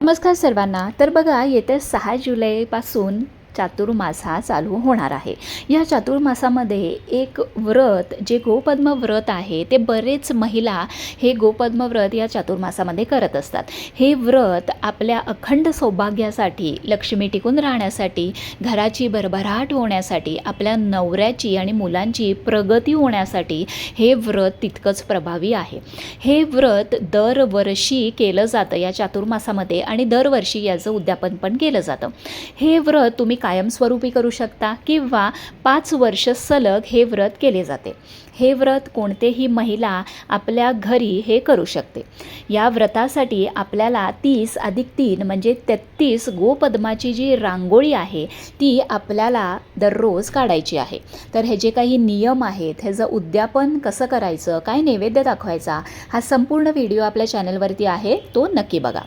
नमस्कार सर्वांना. तर बघा, येत्या 6 जुलैपासून चातुर्मास हा चालू होणार आहे. या चातुर्मासामध्ये एक व्रत जे गोपद्म व्रत आहे ते बरेच महिला हे गोपद्म व्रत या चातुर्मासामध्ये करत असतात. हे व्रत आपल्या अखंड सौभाग्यासाठी, लक्ष्मी टिकून राहण्यासाठी, घराची भरभराट होण्यासाठी, आपल्या नवऱ्याची आणि मुलांची प्रगती होण्यासाठी हे व्रत तितकंच प्रभावी आहे. हे व्रत दरवर्षी केलं जातं या चातुर्मासामध्ये आणि दरवर्षी याचं उद्यापन पण केलं जातं. हे व्रत तुम्ही कायमस्वरूपी करू शकता किंवा 5 वर्ष सलग हे व्रत केले जाते. हे व्रत कोणतेही महिला आपल्या घरी हे करू शकते. या व्रतासाठी आपल्याला 30+3 म्हणजे 33 गोपद्माची जी रांगोळी आहे ती आपल्याला दररोज काढायची आहे. तर हे जे काही नियम आहेत, ह्याचं उद्यापन कसं करायचं, काय नैवेद्य दाखवायचा, हा संपूर्ण व्हिडिओ आपल्या चॅनलवरती आहे, तो नक्की बघा.